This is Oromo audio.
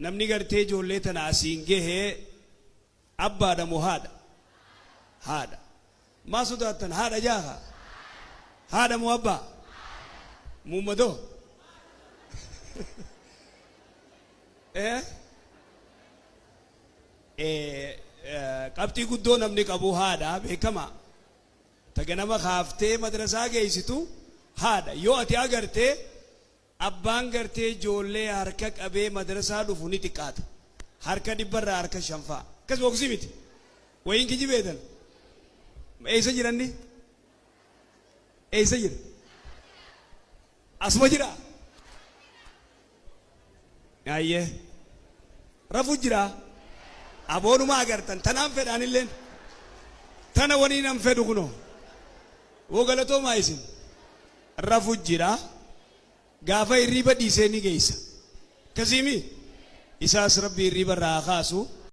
namni gartee ijoollee tana asiin gahee abbaadha moo haadha? Haadha. Maa sodaattan haadha jaaha? Haadha moo abbaa? Muummadoo? Qabxii guddoo namni qabu haadha beekama. Taganama kaaftee madrasaa geessitu haadha. Yoo ati agartee abbaan gartee ijoollee harka qabee madrasaa dhufu ni xiqqaata. Harka dhibbarraa harka shanfaa. Akkas boksii miti. Wayiin kijibeetan. Eessa jiranni? Eessa jira? Asuma jira? Ayyee. Rafu jira? Aboonuma agartan. Tanaan fedhaanilleen. Tana wanii nam fedhu kunoo. Wogalatoo maa isin? Rafu jira? Gaafa hirriba dhiisee ni geessa. Kasiimi? Isaas Rabbi hirriba irraa kaasu.